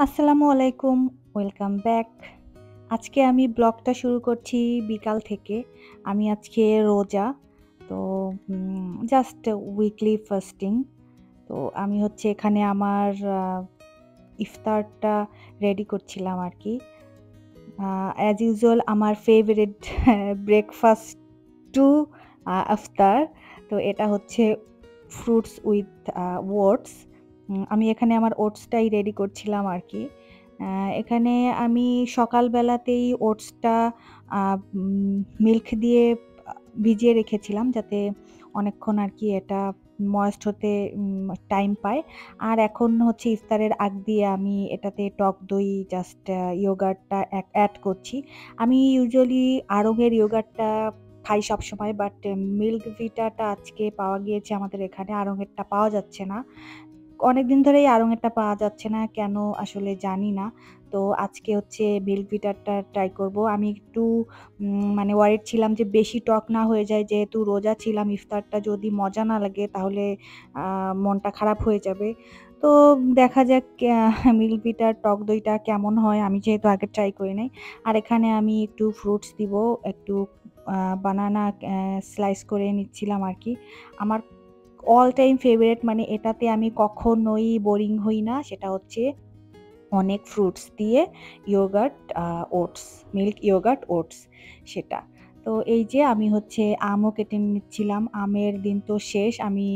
আসসালামু আলাইকুম, welcome back. আজকে আমি ব্লগটা শুরু করছি বিকাল থেকে। আমি আজকে রোজা। তো জাস্ট উইকলি ফাস্টিং। তো আমি হচ্ছে এখানে আমার ইফতারটা রেডি করছিলাম আরকি। অ্যাজ ইউজুয়াল আমার ফেভারিট ব্রেকফাস্ট টু ইফতার। তো এটা হচ্ছে ফ্রুটস উইথ ওটস। আমি এখানে আমার ওটসটাই রেডি করছিলাম আরকি। আ এখানে আমি সকালবেলাতেই ওটসটা আ মিল্ক দিয়ে আ ভিজিয়ে রেখেছিলাম যাতে অনেকক্ষণ আরকি এটা ময়েস্ট হতে টাইম পায়। আর এখন হচ্ছে ইফতারের আগ দিয়ে আমি এটাতে টক দই জাস্ট ইয়োগার্টটা এড করছি। আমি ইউজুয়ালি আড়ং-এর ইয়োগার্টটা খাই সবসময়, বাট মিল্ক ভিটাটা আজকে পাওয়া গিয়েছে আমাদের এখানে। আড়ং-এরটা পাওয়া যাচ্ছে না। অনেকদিন ধরেই আড়ং-এরটা পাওয়া যাচ্ছে না। কেন আসলে জানি না। তো আজকে হচ্ছে মিল্ক ভিটারটা ট্রাই করব। আমি একটু মানে ওয়ারিড ছিলাম যে বেশি টক না হয়ে যায়। যেহেতু রোজা ছিলাম, ইফতারটা যদি মজা না লাগে তাহলে আ মনটা খারাপ হয়ে যাবে। তো দেখা যাক মিল্ক ভিটার টক দইটা কেমন হয়। আমি যেহেতু আগে ট্রাই করি নাই। আর এখানে আমি একটু ফ্রুটস দিব। একটু বানানা স্লাইস করে নিচ্ছিলাম আরকি। আমার অল টাইম ফেভারাইট, মানে এটাতে আমি কখনোই বোরিং হই না। সেটা হচ্ছে অনেক ফ্রুটস দিয়ে yogurt oats, milk yogurt oats সেটা। তো এই যে আমি হচ্ছে আমও কেটে নিচ্ছিলাম। আমের দিন তো শেষ। আমি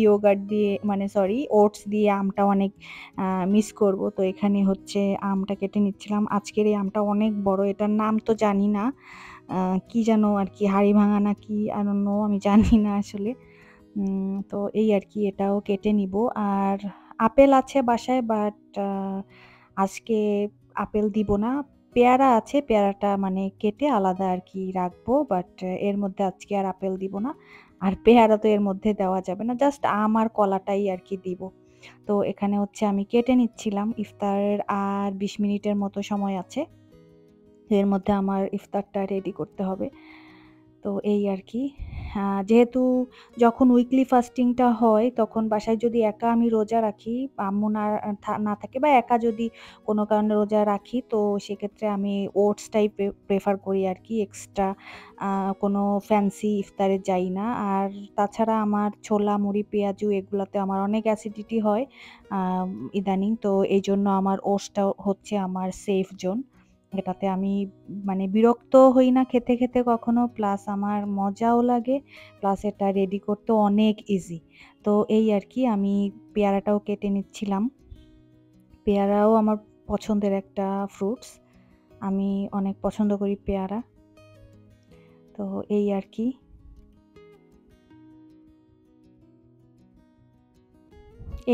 ইয়োগার্ট দিয়ে, মানে সরি, ওটস দিয়ে আমটা অনেক আ মিস করব। তো এখানে হচ্ছে আমটা কেটে নিচ্ছিলাম। আজকের এই আমটা অনেক বড়। এটার নাম তো জানি না। আ কি যেন আরকি হাড়িভাঙা নাকি I don't know, আমি জানি না আসলে। তো এই আরকি এটাও কেটে নিবো। আর আপেল আছে বাসায়, বাট আ আজকে আপেল দিব না। পেয়ারা আছে, পেয়ারাটা মানে কেটে আলাদা আরকি রাখবো। বাট এর মধ্যে আজকে আর আপেল দিব না। আর পেয়ারা তো এর মধ্যে দেওয়া যাবে না। জাস্ট আম আর কলাটাই আরকি দিব। তো এখানে হচ্ছে আমি কেটে নিচ্ছিলাম। ইফতারের আর ২০ মিনিটের মতো সময় আছে। এর মধ্যে আমার ইফতারটা রেডি করতে হবে। তো এই আরকি। যেহেতু যখন উইকলি ফাস্টিংটা হয় তখন বাসায় যদি একা আমি রোজা রাখি, আম্মু না থাকে বা একা যদি কোনো কারণে রোজা রাখি, তো সেক্ষেত্রে আমি ওটসটাই প্রেফার করি আরকি। এক্সট্রা আ কোনো ফ্যান্সি ইফতারে যাই না। আর তাছাড়া আমার ছোলা, মুড়ি, পেঁয়াজু এগুলাতে আমার অনেক অ্যাসিডিটি হয় ইদানিং। তো এইজন্য আমার ওটসটা হচ্ছে আমার সেফ জোন। এটাতে আমি মানে বিরক্ত হই না খেতে কখনো। প্লাস আমার মজাও লাগে। প্লাস এটা রেডি করতেও অনেক ইজি। তো এই আরকি আমি পেয়ারাটাও কেটে নিচ্ছিলাম। পেয়ারাও আমার পছন্দের একটা ফ্রুটস। আমি অনেক পছন্দ করি পেয়ারা। তো এই আরকি।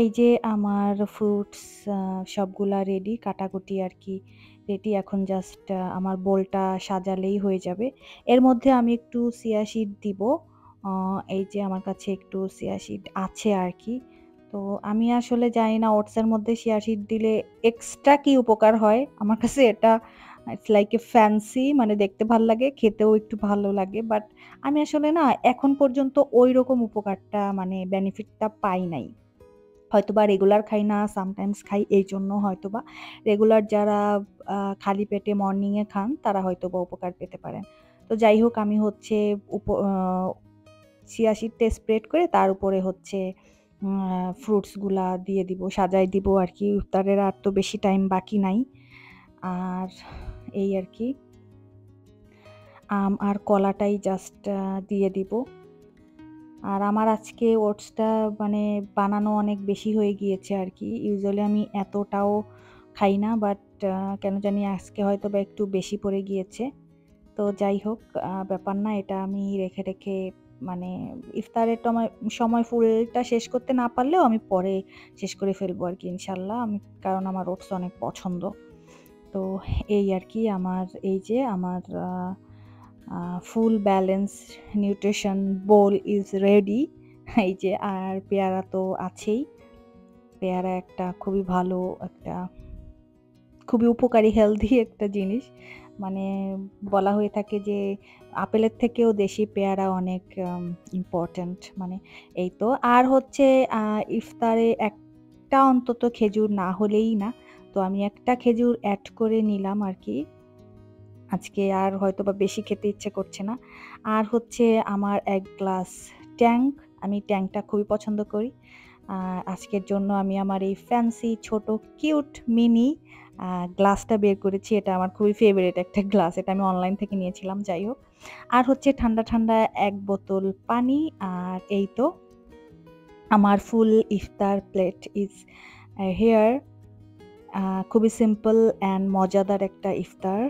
এই যে আমার ফ্রুটস আ সবগুলা রেডি, কাটাকুটি আরকি রেডি। এখন জাস্ট আমার বোলটা সাজালেই হয়ে যাবে। এর মধ্যে আমি একটু চিয়া সিড দিব। আ এই যে আমার কাছে একটু চিয়া সিড আছে আরকি। তো আমি আসলে জানি না ওটসের মধ্যে চিয়া সিড দিলে এক্সট্রা কি উপকার হয়। আমার কাছে এটা ইটস লাইক এ ফ্যান্সি, মানে দেখতে ভাল লাগে, খেতেও একটু ভালো লাগে। বাট আমি আসলে না এখন পর্যন্ত ঐরকম উপকারটা, মানে বেনিফিটটা পাই নাই। হয়তোবা রেগুলার খাই না, সামটাইমস খাই, এইজন্য হয়তোবা। রেগুলার যারা খালি পেটে মর্নিং এ খান তারা হয়তোবা উপকার পেতে পারেন। তো যাই হোক, আমি হচ্ছে চিয়া সিডটা স্প্রেড করে তার উপরে হচ্ছে ফ্রুটস গুলা দিয়ে দিব, সাজায় দিব আরকি। ইফতারের আর তো বেশি টাইম বাকি নাই। আর এই আরকি। আম আর কলাটাই জাস্ট দিয়ে দিব। আর আমার আজকে ওটসটা মানে বানানো অনেক বেশি হয়ে গিয়েছে আরকি। ইউজুয়ালি আমি এতটাও খাই না, বাট কেন জানি আজকে হয়তোবা একটু বেশি পড়ে গিয়েছে। তো যাই হোক, ব্যাপার না। এটা আমি রেখে মানে ইফতারের সময় ফুলটা শেষ করতে না পারলেও আমি পরে শেষ করে ফেলবো আরকি ইনশাল্লাহ। কারণ আমার ওটস অনেক পছন্দ। তো এই আরকি আমার, এই যে আমার uh uh full balanced nutrition bowl is ready. এই যে, আর পেয়ারা তো আছেই। পেয়ারা একটা খুবই ভালো একটা, খুবই উপকারী হেলথি একটা জিনিস। মানে বলা হয়ে থাকে যে আপেলের থেকেও দেশি পেয়ারা অনেক ইম্পোর্টেন্ট। মানে এই তো। আর হচ্ছে আ ইফতারে একটা একটা অন্তত খেজুর না হলেই না। তো আমি একটা খেজুর অ্যাড করে নিলাম আরকি। আজকে আর হয়তোবা বেশি খেতে ইচ্ছে করছে না। আর হচ্ছে আমার ১ গ্লাস ট্যাং। আমি ট্যাংটা খুবই পছন্দ করি। আজকের জন্য আমি আমার এই ফ্যান্সি ছোট কিউট মিনি আ গ্লাসটা বের করেছি। এটা আমার খুবই ফেভারিট একটা গ্লাস। এটা আমি অনলাইন থেকে নিয়েছিলাম, যাই হোক। আর হচ্ছে ঠান্ডা, ঠান্ডা ১ বোতল পানি। আর এই তো আমার ফুল ইফতার প্লেট ইজ হিয়ার। খুবই সিম্পল অ্যান্ড মজাদার একটা ইফতার।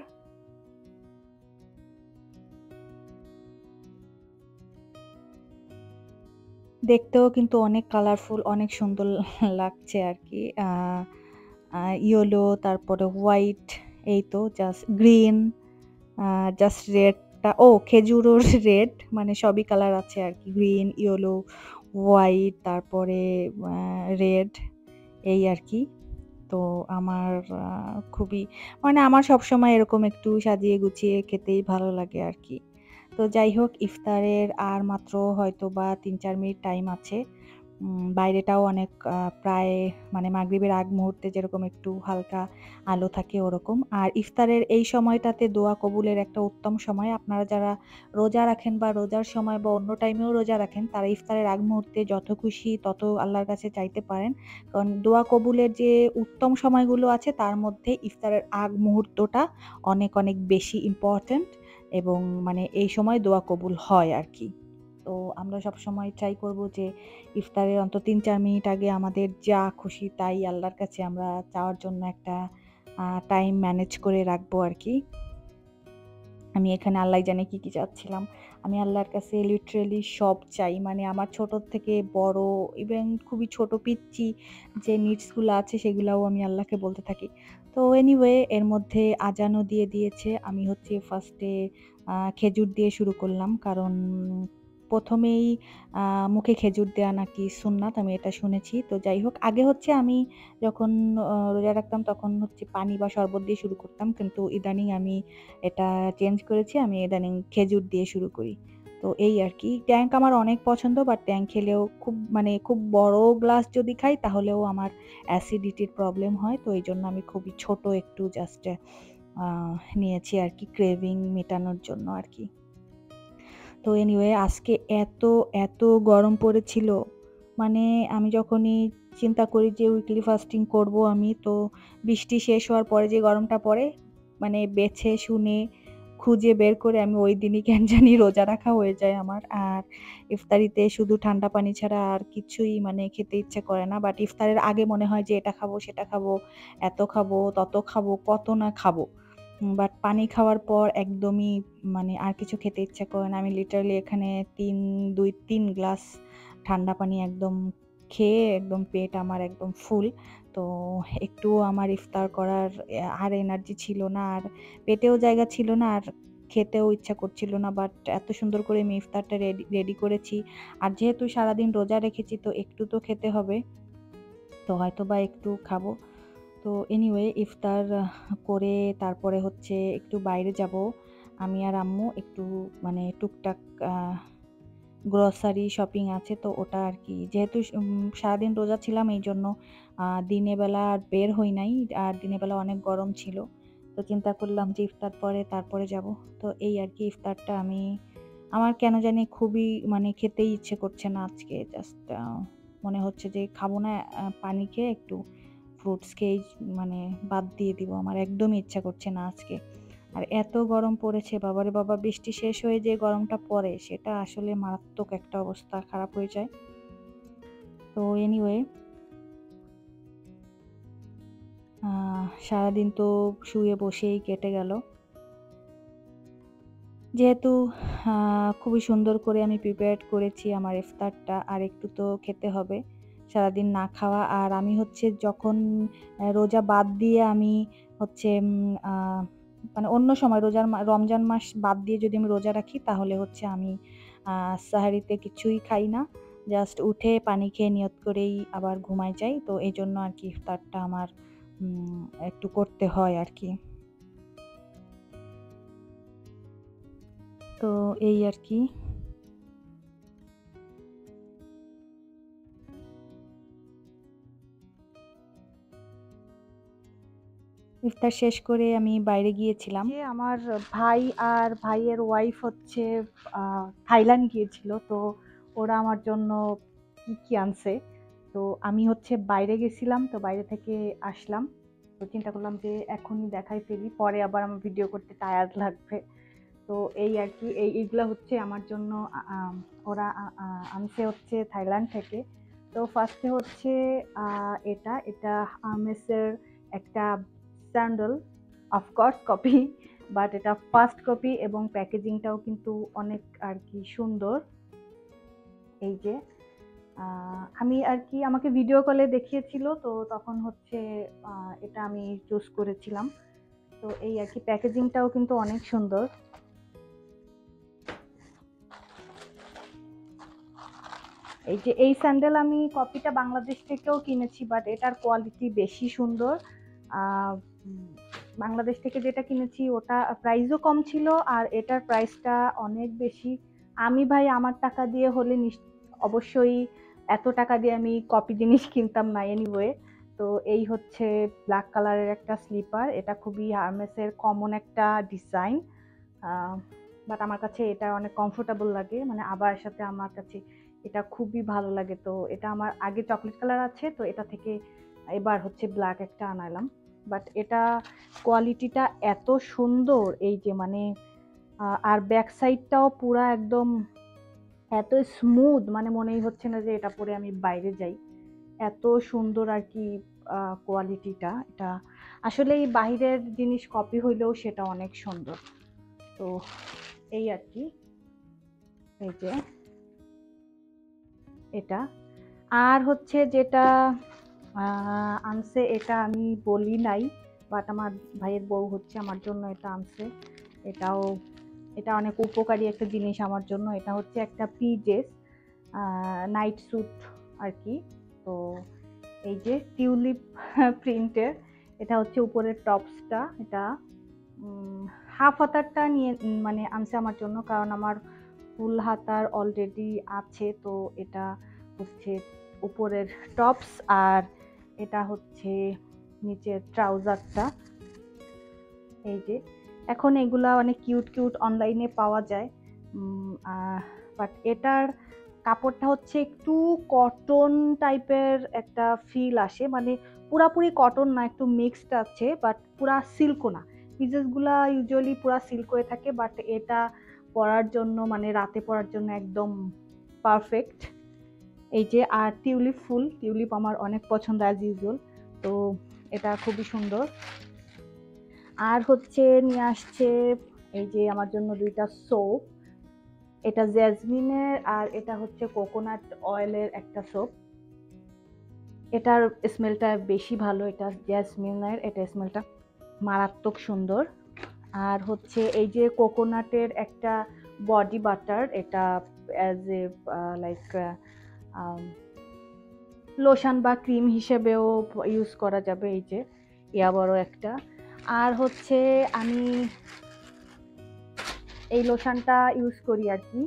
দেখতেও কিন্তু অনেক কালারফুল, অনেক সুন্দর লাগছে আরকি। আ আ ইয়েলো, তারপরে হোয়াইট, এই তো জাস্ট গ্রিন, আ জাস্ট রেডটা খেজুরও রেড, মানে সবই কালার আছে আরকি। গ্রিন, ইয়েলো, হোয়াইট, তারপরে আ রেড, এই আরকি। তো আমার আ খুবই মানে আমার সবসময় এরকম একটু সাজিয়ে গুছিয়ে খেতেই ভালো লাগে আরকি। তো যাই হোক, ইফতারের আর মাত্র হয়তোবা ৩-৪ মিনিট টাইম আছে। বাইরেটাও অনেক প্রায় মানে মাগরিবের আগ মুহূর্তে যেরকম একটু হালকা আলো থাকে ওরকম। আর ইফতারের এই সময়টাতে দোয়া কবুলের একটা উত্তম সময়। আপনারা যারা রোজা রাখেন বা রোজার সময় বা অন্য টাইমেও রোজা রাখেন, তারা ইফতারের আগ মুহূর্তে যত খুশি তত আল্লাহর কাছে চাইতে পারেন। কারণ দোয়া কবুলের যে উত্তম সময়গুলো আছে তার মধ্যে ইফতারের আগ মুহূর্তটা অনেক, অনেক বেশি ইম্পোর্টেন্ট এবং মানে এই সময় দোয়া কবুল হয় আরকি। তো আমরা সবসময় ট্রাই করব যে ইফতারের অন্তত ৩-৪ মিনিট আগে আমাদের যা খুশি তাই আল্লাহর কাছে আমরা চাওয়ার জন্য একটা টাইম ম্যানেজ করে রাখবো আরকি। আমি এখানে আল্লাহই জানে কি, কি চাচ্ছিলাম। আমি আল্লাহর কাছে লিটারেলি সব চাই। মানে আমার ছোট থেকে বড়, ইভেন খুবই ছোট পিচ্চি যে নিডস গুলা আছে সেগুলাও আমি আল্লাহকে বলতে থাকি। তো এনিওয়ে, এর মধ্যে আজানও দিয়ে দিয়েছে। আমি হচ্ছে ফার্স্টে খেজুর দিয়ে শুরু করলাম। কারণ ১ম এই আ মুখে খেজুর দেয়া নাকি সুন্নাত, আমি এটা শুনেছি। তো যাই হোক, আগে হচ্ছে আমি যখন রোজা রাখতাম তখন হচ্ছে পানি বা শরবত দিয়ে শুরু করতাম। কিন্তু ইদানিং আমি এটা চেঞ্জ করেছি। আমি ইদানিং খেজুর দিয়ে শুরু করি। তো এই আরকি। ট্যাংক আমার অনেক পছন্দ, বাট ট্যাংক খেলেও খুব মানে খুব বড় গ্লাস যদি খাই তাহলেও আমার অ্যাসিডিটির প্রবলেম হয়। তো এইজন্য আমি খুবই ছোট একটু জাস্ট আ নিয়েছি আরকি, ক্রেভিং মেটানোর জন্য আরকি। তো এনিওয়ে, আজকে এত, এত গরম পড়েছিল। মানে আমি যখনই চিন্তা করি যে উইকলি ফাস্টিং করব আমি, তো বৃষ্টি শেষ হওয়ার পরে যে গরমটা পড়ে, মানে বেছে শুনে খুঁজে বের করে আমি ওই দিনই কেন জানি রোজা রাখা হয়ে যায় আমার। আর ইফতারিতে শুধু ঠান্ডা পানি ছাড়া আর কিছুই মানে খেতে ইচ্ছে করে না। বাট ইফতারের আগে মনে হয় যে এটা খাবো, সেটা খাবো, এত খাবো, তত খাবো, কত না খাবো। বাট পানি খাওয়ার পর একদমই মানে আর কিছু খেতে ইচ্ছা করে না। আমি লিটারালি এখানে ৩ গ্লাস ঠান্ডা পানি একদম খেয়ে একদম পেট আমার একদম ফুল। তো একটুও আমার ইফতার করার আর এনার্জি ছিল না। আর পেটেও জায়গা ছিল না। আর খেতেও ইচ্ছা করছিল না। বাট এত সুন্দর করে আমি ইফতারটা রেডি করেছি। আর যেহেতু সারাদিন রোজা রেখেছি তো একটু তো খেতে হবে। তো হয়তোবা একটু খাবো। তো এনিওয়ে, ইফতার করে তারপরে হচ্ছে একটু বাইরে যাবো। আমি আর আম্মু একটু মানে টুকটাক আ গ্রোসারি শপিং আছে, তো ওটা আরকি। যেহেতু সারাদিন রোজা ছিলাম এইজন্য দিনের বেলা আর বের হই নাই। আর দিনের বেলা অনেক গরম ছিল। তো চিন্তা করলাম যে ইফতার পরে তারপরে যাবো। তো এই আরকি, ইফতারটা আমার কেন জানি খুবই মানে খেতেই ইচ্ছে করছে না আজকে। জাস্ট মনে হচ্ছে যে খাবো না, পানি খেয়ে একটু ফ্রুটস খেয়েই মানে বাদ দিয়ে দিব। আমার একদমই ইচ্ছা করছে না আজকে। আর এত গরম পড়েছে, বাবারে বাবা! বৃষ্টি শেষ হয়ে যে গরমটা পড়ে সেটা আসলে মারাত্মক একটা অবস্থা খারাপ হয়ে যায়। তো এনিওয়ে, সারাদিন তো শুয়ে বসেই কেটে গেল। যেহেতু খুবই সুন্দর করে আমি প্রিপেয়ার্ড করেছি আমার ইফতারটা, আর একটু তো খেতে হবে। সারাদিন না খাওয়া, আর আমি হচ্ছে যখন রোজা বাদ দিয়ে আমি হচ্ছে আ মানে অন্য সময় রমজান মাস বাদ দিয়ে যদি আমি রোজা রাখি তাহলে হচ্ছে আমি আ সাহারিতে কিছুই খাই না। জাস্ট উঠে পানি খেয়ে নিয়ত করেই আবার ঘুমায় যাই। তো এজন্য আরকি ইফতারটা আমার একটু করতে হয় আরকি। তো এই আরকি। ইফতার শেষ করে আমি বাইরে গিয়েছিলাম। যে আমার ভাই আর ভাইয়ের ওয়াইফ হচ্ছে থাইল্যান্ড গিয়েছিল, তো ওরা আমার জন্য কি আনছে। তো আমি হচ্ছে বাইরে গেছিলাম, তো বাইরে থেকে আসলাম, তো চিন্তা করলাম যে এখনই দেখাই ফেলি, পরে আবার আমার ভিডিও করতে টায়ার্ড লাগবে। তো এই আর কি, এইগুলা হচ্ছে আমার জন্য ওরা আনছে হচ্ছে থাইল্যান্ড থেকে। তো ফার্স্টে হচ্ছে এটা এটা হার্মেসের একটা স্যান্ডেল, অফকোর্স কপি, বাট এটা ফার্স্ট কপি এবং প্যাকেজিংটাও কিন্তু অনেক আর কি সুন্দর। এই যে আমি আর কি, আমাকে ভিডিও কলে দেখিয়েছিল, তো তখন হচ্ছে এটা আমি চুজ করেছিলাম। তো এই আর কি, প্যাকেজিংটাও কিন্তু অনেক সুন্দর। এই যে এই স্যান্ডেল আমি কপিটা বাংলাদেশ থেকেও কিনেছি, বাট এটার কোয়ালিটি বেশি সুন্দর। বাংলাদেশ থেকে যেটা কিনেছি ওটা প্রাইসও কম ছিল, আর এটার প্রাইসটা অনেক বেশি। আমি ভাই আমার টাকা দিয়ে হলে অবশ্যই এত টাকা দিয়ে আমি কপি জিনিস কিনতাম না এনিওয়ে। তো এই হচ্ছে ব্ল্যাক কালারের একটা স্লিপার, এটা খুবই হার্মেসের কমন একটা ডিজাইন, বাট আমার কাছে এটা অনেক কমফোর্টেবল লাগে, মানে আবার সাথে আমার কাছে এটা খুবই ভালো লাগে। তো এটা আমার আগে চকলেট কালার আছে, তো এটা থেকে এবার হচ্ছে ব্ল্যাক একটা আনালাম। বাট এটা কোয়ালিটিটা এত সুন্দর, এই যে মানে আর ব্যাক সাইডটাও পুরা একদম এত স্মুথ, মানে মনেই হচ্ছে না যে এটা পরে আমি বাইরে যাই, এত সুন্দর আর কি কোয়ালিটিটা। এটা আসলে এই বাহিরের জিনিস কপি হইলেও সেটা অনেক সুন্দর। তো এই আর কি, এই যে এটা। আর হচ্ছে যেটা আনছে এটা আমি বলি নাই, বাট আমার ভাইয়ের বউ হচ্ছে আমার জন্য এটা আনছে। এটাও, এটা অনেক উপকারী একটা জিনিস আমার জন্য। এটা হচ্ছে একটা পিজেস নাইট স্যুট আর কি। তো এই যে টিউলিপ প্রিন্টের, এটা হচ্ছে উপরের টপসটা, এটা হাফ হাতারটা নিয়ে মানে আনছে আমার জন্য, কারণ আমার ফুল হাতার অলরেডি আছে। তো এটা হচ্ছে উপরের টপস, আর এটা হচ্ছে নিচের ট্রাউজারটা। এই যে এখন এগুলা অনেক কিউট কিউট অনলাইনে পাওয়া যায়, বাট এটার কাপড়টা হচ্ছে একটু কটন টাইপের একটা ফিল আসে, মানে পুরাপুরি কটন না, একটু মিক্সড আছে, বাট পুরা সিল্কও না। পিসেসগুলা ইউজুয়ালি পুরা সিল্ক হয়ে থাকে, বাট এটা পরার জন্য, মানে রাতে পরার জন্য একদম পারফেক্ট। এই যে, আর টিউলিপ ফুল, টিউলিপ আমার অনেক পছন্দ অ্যাজ ইউজুয়াল। তো এটা খুবই সুন্দর। আর হচ্ছে নিয়ে আসছে এই যে আমার জন্য দুইটা সোপ, এটা জেসমিনের আর এটা হচ্ছে কোকোনাট অয়েলের একটা সোপ। এটার স্মেলটা বেশি ভালো, এটা জেসমিনের, এটা স্মেলটা মারাত্মক সুন্দর। আর হচ্ছে এই যে কোকোনাটের একটা বডি বাটার, এটা অ্যাজ এ লাইক লোশন বা ক্রিম হিসেবেও ইউজ করা যাবে। এই যে ইয়া বড় একটা। আর হচ্ছে আমি এই লোশনটা ইউজ করি আর কি,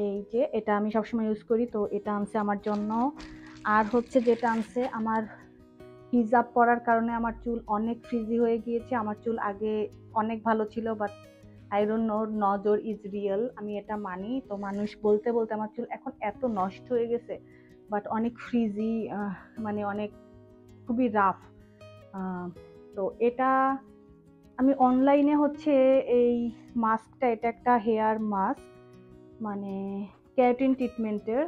এই যে এটা আমি সবসময় ইউজ করি, তো এটা আনছে আমার জন্য। আর হচ্ছে যেটা আনছে, আমার হিজাব পরার কারণে আমার চুল অনেক ফ্রিজি হয়ে গিয়েছে। আমার চুল আগে অনেক ভালো ছিল, বাট আই ডোন্ট নো, নজর ইজ রিয়েল, আমি এটা মানি। তো মানুষ বলতে বলতে আমার চুল এখন এত নষ্ট হয়ে গেছে, বাট অনেক ফ্রিজি, মানে অনেক খুবই রাফ। তো এটা আমি অনলাইনে হচ্ছে এই মাস্কটা, এটা একটা হেয়ার মাস্ক, মানে কেরাটিন ট্রিটমেন্টের।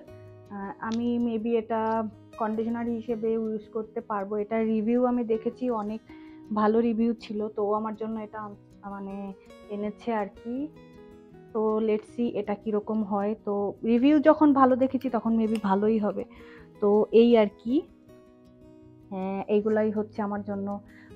আমি মেবি এটা কন্ডিশনার হিসেবে ইউজ করতে পারবো। এটা রিভিউ আমি দেখেছি, অনেক ভালো রিভিউ ছিল, তো আমার জন্য এটা মানে এনেছে আর কি। তো লেটস সি এটা কিরকম হয়। তো রিভিউ যখন ভালো দেখেছি তখন মেবি ভালোই হবে। তো এই আর কি, হ্যাঁ এইগুলাই হচ্ছে আমার জন্য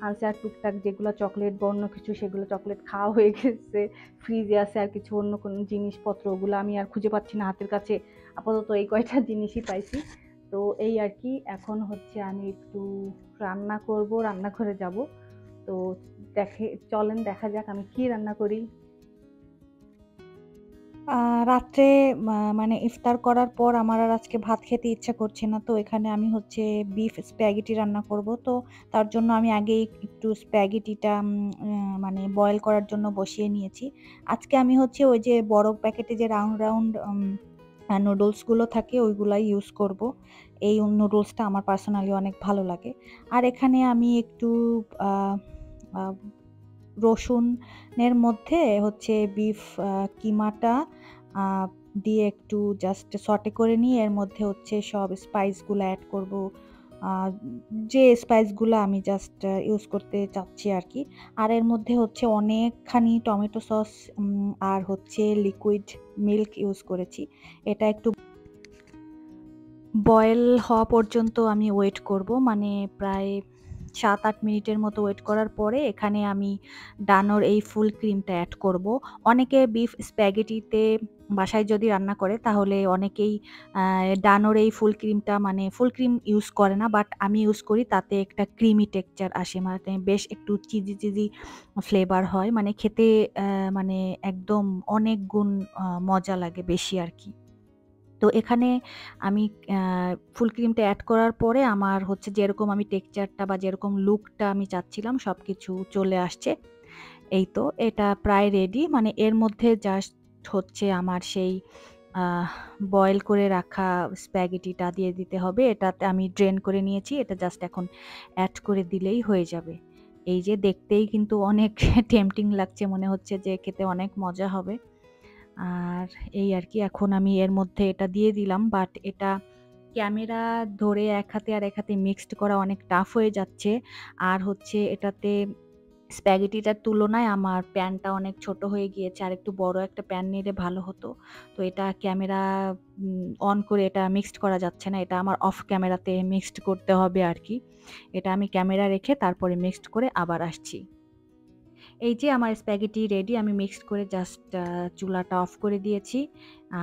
আনছে। আর টুকটাক যেগুলো চকলেট বা অন্য কিছু, সেগুলো চকলেট খাওয়া হয়ে গেছে, ফ্রিজে আছে। আর কিছু অন্য কোনো জিনিসপত্র, ওগুলো আমি আর খুঁজে পাচ্ছি না হাতের কাছে, আপাতত এই কয়টা জিনিসই পাইছি। তো এই আর কি, এখন হচ্ছে আমি একটু রান্না করব, রান্নাঘরে যাব। তো চলেন দেখা যাক আমি কি রান্না করি। আ রাত্রে মানে ইফতার করার পর আমার আর আজকে ভাত খেতে ইচ্ছা করছে না। তো এখানে আমি হচ্ছে বিফ স্প্যাগেটি রান্না করব। তো তার জন্য আমি আগেই একটু স্প্যাগেটিটা মানে বয়েল করার জন্য বসিয়ে নিয়েছি। আজকে আমি হচ্ছে ওই যে বড় প্যাকেটে যে রাউন্ড, রাউন্ড নুডলস গুলো থাকে ওইগুলাই ইউজ করব। এই নুডলসটা আমার পার্সোনালি অনেক ভালো লাগে। আর এখানে আমি একটু আ আ রসুনের মধ্যে হচ্ছে বিফ কিমাটা আ দিয়ে একটু জাস্ট সটে করে নিয়ে এর মধ্যে হচ্ছে সব স্পাইস গুলা এড করব। আ যে স্পাইস গুলা আমি জাস্ট ইউজ করতে চাচ্ছি আরকি। আর এর মধ্যে হচ্ছে অনেকখানি টমেটো সস আর হচ্ছে লিকুইড মিল্ক ইউজ করেছি। এটা একটু বয়েল হওয়া পর্যন্ত আমি ওয়েট করব। মানে প্রায় ৭-৮ মিনিটের মতো ওয়েট করার পরে এখানে আমি ডানোর এই ফুল ক্রিমটা এড করব। অনেকে বিফ স্প্যাগেটিতে বাসায় যদি রান্না করে তাহলে অনেকেই আ ডানোর এই ফুল ক্রিমটা মানে ফুল ক্রিম ইউজ করে না। বাট আমি ইউজ করি তাতে একটা ক্রিমি টেক্সচার আসে। মানে বেশ একটু চিজি, চিজি ফ্লেভার হয়। মানে খেতে মানে একদম অনেক গুণ মজা লাগে বেশি আরকি। তো এখানে আমি আ ফুল ক্রিমটা এড করার পরে আমার হচ্ছে যেরকম আমি টেক্সচারটা বা যেরকম লুকটা আমি চাচ্ছিলাম সবকিছু চলে আসছে। এই তো এটা প্রায় রেডি। মানে এর মধ্যে জাস্ট হচ্ছে আমার সেই আহ বয়েল করে রাখা স্প্যাগেটিটা দিয়ে দিতে হবে। এটাতে আমি ড্রেন করে নিয়েছি। এটা জাস্ট এখন এড করে দিলেই হয়ে যাবে। এই যে দেখতেই কিন্তু অনেক টেম্পটিং লাগছে। মনে হচ্ছে যে খেতে অনেক মজা হবে। আর এই আরকি এখন আমি এর মধ্যে এটা দিয়ে দিলাম। বাট এটা ক্যামেরা ধরে এক হাতে আর এক হাতে মিক্সড করা অনেক টাফ হয়ে যাচ্ছে। আর হচ্ছে এটাতে স্প্যাগেটিটার তুলনায় আমার প্যানটা অনেক ছোট হয়ে গিয়েছে। আরেকটু বড় একটা প্যান নিলে ভালো হতো। তো এটা ক্যামেরা অন করে এটা মিক্সড করা যাচ্ছে না। এটা আমার অফ ক্যামেরাতে মিক্সড করতে হবে আরকি। এটা আমি ক্যামেরা রেখে তারপরে মিক্সড করে আবার আসছি। এই যে আমার স্প্যাগেটি রেডি। আমি মিক্সড করে জাস্ট চুলাটা অফ করে দিয়েছি।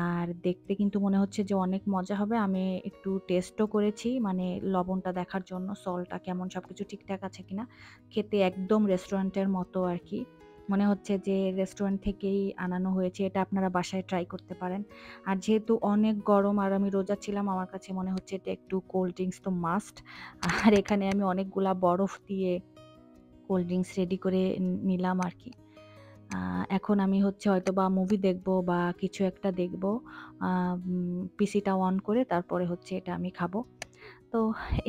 আর দেখতে কিন্তু মনে হচ্ছে যে অনেক মজা হবে। আমি একটু টেস্টও করেছি মানে লবণটা দেখার জন্য সল্টটা কেমন সবকিছু ঠিকঠাক আছে কিনা। খেতে একদম রেস্টুরেন্টের মতো আরকি। মনে হচ্ছে যে রেস্টুরেন্ট থেকেই আনানো হয়েছে। এটা আপনারা বাসায় ট্রাই করতে পারেন। আর যেহেতু অনেক গরম আর আমি রোজা ছিলাম আমার কাছে মনে হচ্ছে এটা একটু কোল্ড ড্রিংকস তো মাস্ট। আর এখানে আমি অনেকগুলা বরফ দিয়ে কোল্ড ড্রিংকস রেডি করে নিলাম আরকি। আ এখন আমি হচ্ছে হয়তোবা মুভি দেখবো বা কিছু একটা দেখবো। পিসিটা অন করে তারপরে হচ্ছে এটা আমি খাবো। তো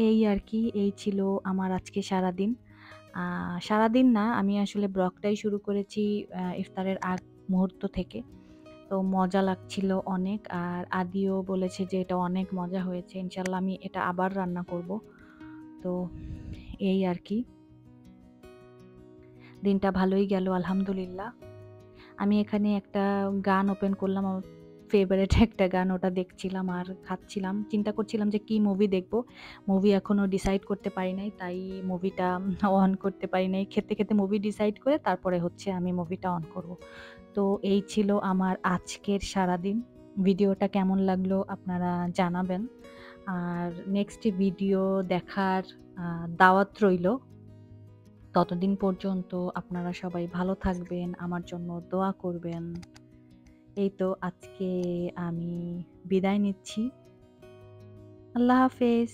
এই আরকি, এই ছিল আমার আজকে সারাদিন। আ সারাদিন না আমি আসলে ব্লগটাই শুরু করেছি ইফতারের আগ মুহূর্ত থেকে। তো মজা লাগছিল অনেক। আর আদিও বলেছে যে এটা অনেক মজা হয়েছে। ইনশাআল্লাহ আমি এটা আবার রান্না করব। তো এই আরকি। দিনটা ভালোই গেল আলহামদুলিল্লাহ। আমি এখানে একটা গান ওপেন করলাম। আমার ফেভারাইট একটা গান ওটা দেখছিলাম আর খাচ্ছিলাম। চিন্তা করছিলাম যে কি মুভি দেখব। মুভি এখনো ডিসাইড করতে পারি নাই। তাই মুভিটা অন করতে পারি নাই। খেতে, খেতে মুভি ডিসাইড করে তারপরে হচ্ছে আমি মুভিটা অন করব। তো এই ছিল আমার আজকের সারাদিন। ভিডিওটা কেমন লাগলো আপনারা জানাবেন। আর নেক্সট ভিডিও দেখার আ দাওয়াত রইলো। ততদিন পর্যন্ত আপনারা সবাই ভালো থাকবেন, আমার জন্য দোয়া করবেন। এই তো আজকে আমি বিদায় নিচ্ছি। আল্লাহ হাফেজ।